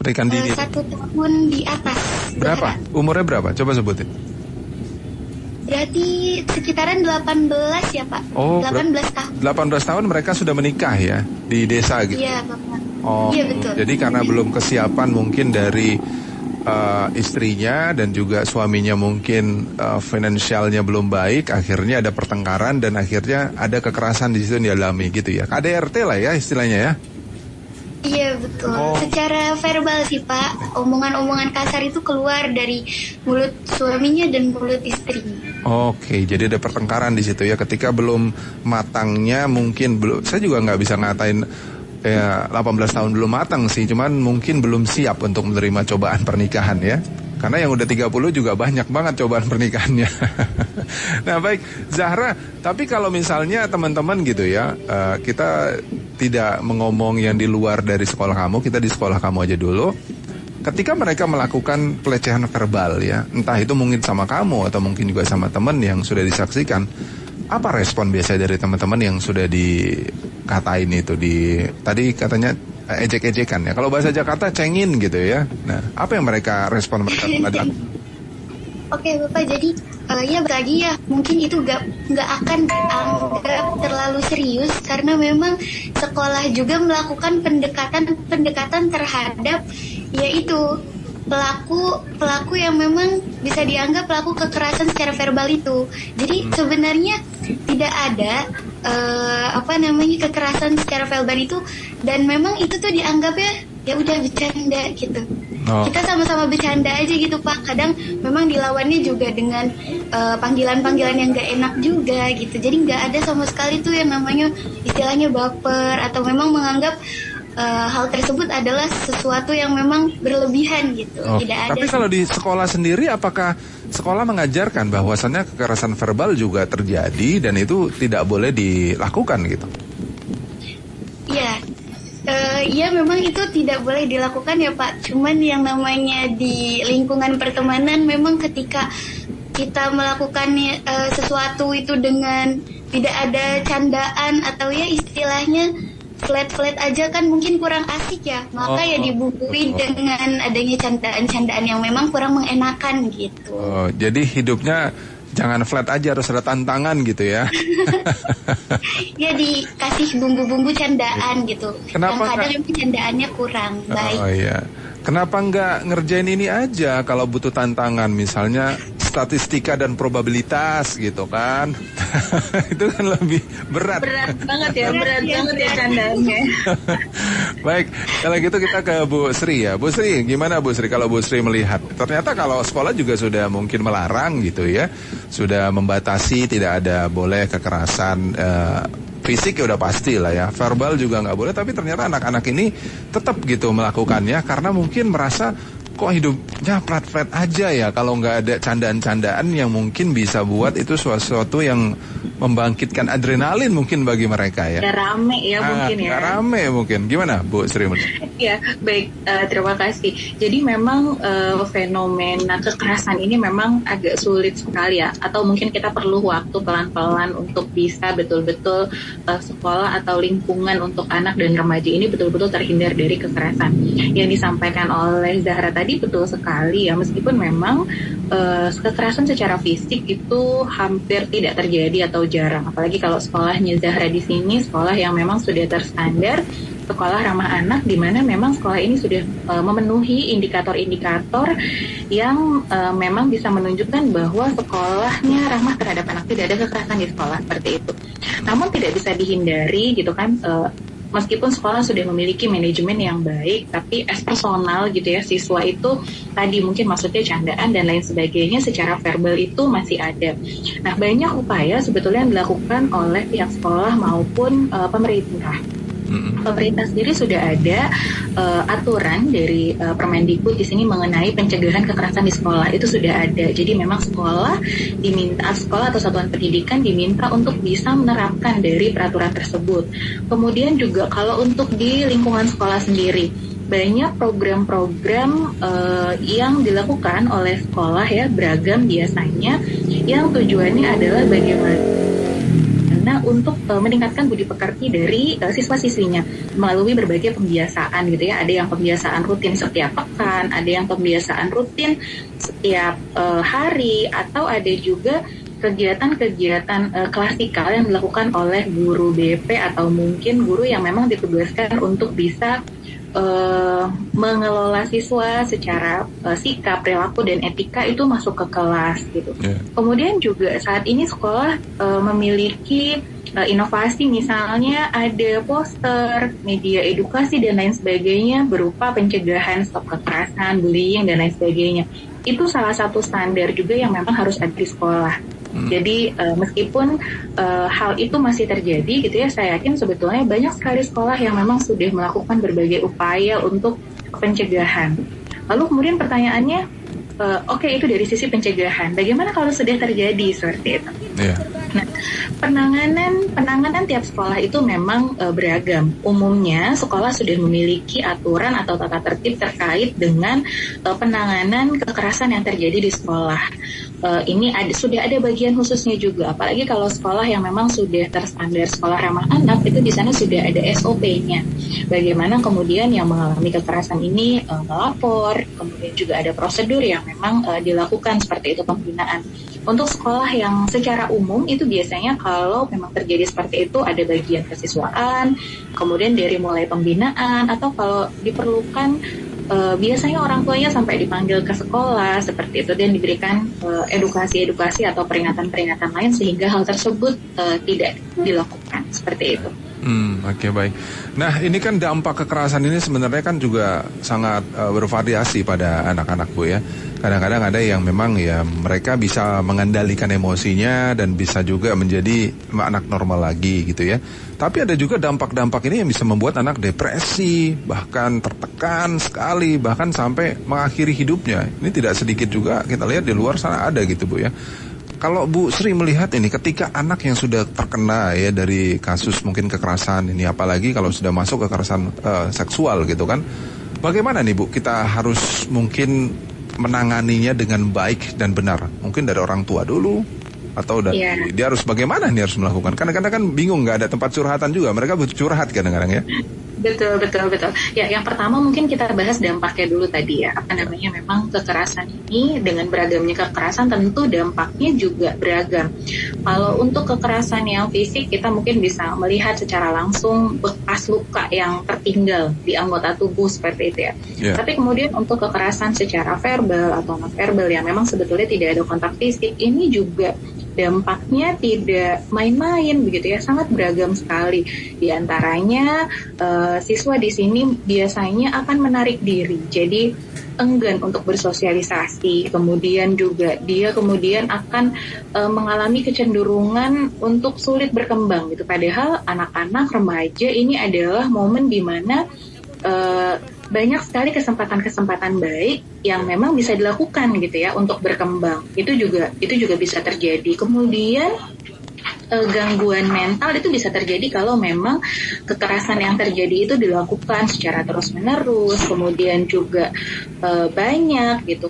Pernikahan dini. 1 tahun di atas. Berapa? Umurnya berapa? Coba sebutin. Berarti sekitaran 18 ya Pak. Oh, 18 tahun. 18 tahun mereka sudah menikah ya di desa gitu. Iya Bapak. Oh, iya betul. Jadi karena belum kesiapan mungkin dari istrinya dan juga suaminya mungkin finansialnya belum baik, akhirnya ada pertengkaran dan akhirnya ada kekerasan di situ yang dialami gitu ya. KDRT lah ya istilahnya ya. Iya betul. Oh. Secara verbal sih Pak, omongan-omongan kasar itu keluar dari mulut suaminya dan mulut istrinya. Oke, jadi ada pertengkaran di situ ya. Ketika belum matangnya mungkin belum. Saya juga nggak bisa ngatain ya 18 tahun belum matang sih, cuman mungkin belum siap untuk menerima cobaan pernikahan ya. Karena yang udah 30 juga banyak banget cobaan pernikahannya. Nah baik, Zahra, tapi kalau misalnya teman-teman gitu ya, kita tidak mengomong yang di luar dari sekolah kamu, kita di sekolah kamu aja dulu. Ketika mereka melakukan pelecehan verbal ya, entah itu mungkin sama kamu atau mungkin juga sama teman yang sudah disaksikan, apa respon biasanya dari teman-teman yang sudah dikatain itu tadi katanya ejek-ejekan ya. Kalau bahasa Jakarta cengin gitu ya. Nah, apa yang mereka respon mereka terhadap? Oke Bapak, jadi ya berarti ya mungkin itu nggak akan dianggap terlalu serius karena memang sekolah juga melakukan pendekatan terhadap yaitu pelaku yang memang bisa dianggap pelaku kekerasan secara verbal itu. Jadi sebenarnya tidak ada kekerasan secara verbal itu, dan memang itu tuh dianggapnya ya udah bercanda gitu. Oh. Kita sama-sama bercanda aja gitu Pak. Kadang memang dilawannya juga dengan panggilan-panggilan yang gak enak juga gitu. Jadi nggak ada sama sekali tuh yang namanya istilahnya baper atau memang menganggap hal tersebut adalah sesuatu yang memang berlebihan gitu. Oh, tidak ada. Tapi kalau di sekolah sendiri, apakah sekolah mengajarkan bahwasannya kekerasan verbal juga terjadi dan itu tidak boleh dilakukan gitu? Iya, iya memang itu tidak boleh dilakukan ya Pak. Cuman yang namanya di lingkungan pertemanan memang ketika kita melakukan sesuatu itu dengan tidak ada candaan atau ya istilahnya flat aja kan mungkin kurang asik ya, maka ya dibumbui dengan adanya candaan-candaan yang memang kurang mengenakan gitu. Oh, jadi hidupnya jangan flat aja, harus ada tantangan gitu ya. Ya dikasih bumbu-bumbu candaan gitu. Kenapa yang kadang candaannya kurang baik. Oh iya. Kenapa nggak ngerjain ini aja kalau butuh tantangan, misalnya statistika dan probabilitas gitu kan? Itu kan lebih berat. Berat banget ya candaannya. Baik, kalau gitu kita ke Bu Sri ya. Bu Sri, gimana Bu Sri kalau Bu Sri melihat? Ternyata kalau sekolah juga sudah mungkin melarang gitu ya, sudah membatasi tidak ada boleh kekerasan fisik ya udah pasti lah ya, verbal juga nggak boleh, tapi ternyata anak-anak ini tetap gitu melakukannya karena mungkin merasa kok hidupnya flat aja ya kalau nggak ada candaan-candaan yang mungkin bisa buat itu sesuatu yang membangkitkan adrenalin mungkin bagi mereka ya. Gak rame ya mungkin ya. Gak rame mungkin. Gimana Bu Sri? Ya baik, terima kasih. Jadi memang fenomena kekerasan ini memang agak sulit sekali ya. Atau mungkin kita perlu waktu pelan-pelan untuk bisa betul-betul sekolah atau lingkungan untuk anak dan remaja ini betul-betul terhindar dari kekerasan. Yang disampaikan oleh Zahra tadi betul sekali ya. Meskipun memang kekerasan secara fisik itu hampir tidak terjadi atau jarang, apalagi kalau sekolahnya Zahra di sini sekolah yang memang sudah terstandar sekolah ramah anak, di mana memang sekolah ini sudah memenuhi indikator-indikator yang memang bisa menunjukkan bahwa sekolahnya ramah terhadap anak, tidak ada kekerasan di sekolah seperti itu. Namun tidak bisa dihindari gitu kan. Meskipun sekolah sudah memiliki manajemen yang baik, tapi as personal gitu ya, siswa itu tadi mungkin maksudnya candaan dan lain sebagainya secara verbal itu masih ada. Nah, banyak upaya sebetulnya yang dilakukan oleh pihak sekolah maupun pemerintah. Pemerintah sendiri sudah ada aturan dari Permendikbud di sini mengenai pencegahan kekerasan di sekolah, itu sudah ada. Jadi memang sekolah atau satuan pendidikan diminta untuk bisa menerapkan dari peraturan tersebut. Kemudian juga kalau untuk di lingkungan sekolah sendiri, banyak program-program yang dilakukan oleh sekolah ya, beragam biasanya, yang tujuannya adalah bagaimana untuk meningkatkan budi pekerti dari siswa-siswinya melalui berbagai pembiasaan gitu ya. Ada yang pembiasaan rutin setiap pekan, ada yang pembiasaan rutin setiap hari, atau ada juga kegiatan-kegiatan klasikal yang dilakukan oleh guru BP atau mungkin guru yang memang ditugaskan untuk bisa mengelola siswa secara sikap, perilaku, dan etika itu masuk ke kelas gitu. Kemudian juga saat ini sekolah memiliki inovasi, misalnya ada poster, media edukasi, dan lain sebagainya berupa pencegahan stop kekerasan, bullying, dan lain sebagainya. Itu salah satu standar juga yang memang harus ada di sekolah. Jadi meskipun hal itu masih terjadi gitu ya, saya yakin sebetulnya banyak sekali sekolah yang memang sudah melakukan berbagai upaya untuk pencegahan. Lalu kemudian pertanyaannya, oke, itu dari sisi pencegahan. Bagaimana kalau sudah terjadi seperti itu? Nah, penanganan tiap sekolah itu memang beragam. Umumnya sekolah sudah memiliki aturan atau tata tertib terkait dengan penanganan kekerasan yang terjadi di sekolah. Ini sudah ada bagian khususnya juga, apalagi kalau sekolah yang memang sudah terstandar sekolah ramah anak, itu di sana sudah ada SOP-nya. Bagaimana kemudian yang mengalami kekerasan ini melapor, kemudian juga ada prosedur yang memang dilakukan seperti itu pembinaan. Untuk sekolah yang secara umum itu biasanya kalau memang terjadi seperti itu ada bagian kesiswaan, kemudian dari mulai pembinaan, atau kalau diperlukan biasanya orang tuanya sampai dipanggil ke sekolah seperti itu dan diberikan edukasi-edukasi atau peringatan-peringatan lain sehingga hal tersebut tidak dilakukan seperti itu. Oke, baik. Nah, ini kan dampak kekerasan ini sebenarnya kan juga sangat bervariasi pada anak-anak, Bu ya. Kadang-kadang ada yang memang ya mereka bisa mengendalikan emosinya dan bisa juga menjadi anak normal lagi gitu ya. Tapi ada juga dampak-dampak ini yang bisa membuat anak depresi, bahkan tertekan sekali, bahkan sampai mengakhiri hidupnya. Ini tidak sedikit juga kita lihat di luar sana ada gitu, Bu ya. Kalau Bu Sri melihat ini ketika anak yang sudah terkena ya dari kasus mungkin kekerasan ini, apalagi kalau sudah masuk kekerasan seksual gitu kan, bagaimana nih Bu kita harus mungkin menanganinya dengan baik dan benar? Mungkin dari orang tua dulu atau dari dia harus bagaimana nih harus melakukan? Kadang-kadang kan bingung, nggak ada tempat curhatan juga, mereka butuh curhat kadang-kadang ya. Betul. Ya, yang pertama mungkin kita bahas dampaknya dulu tadi ya. Memang kekerasan ini dengan beragamnya kekerasan tentu dampaknya juga beragam. Kalau untuk kekerasan yang fisik kita mungkin bisa melihat secara langsung bekas luka yang tertinggal di anggota tubuh seperti itu ya. Tapi kemudian untuk kekerasan secara verbal atau non verbal yang memang sebetulnya tidak ada kontak fisik, ini juga dampaknya tidak main-main begitu ya, sangat beragam sekali. Di antaranya siswa di sini biasanya akan menarik diri, jadi enggan untuk bersosialisasi. Kemudian juga dia akan mengalami kecenderungan untuk sulit berkembang gitu. Padahal anak-anak remaja ini adalah momen di mana banyak sekali kesempatan-kesempatan baik yang memang bisa dilakukan gitu ya untuk berkembang. Itu juga bisa terjadi. Kemudian gangguan mental itu bisa terjadi kalau memang kekerasan yang terjadi itu dilakukan secara terus-menerus, kemudian juga banyak gitu.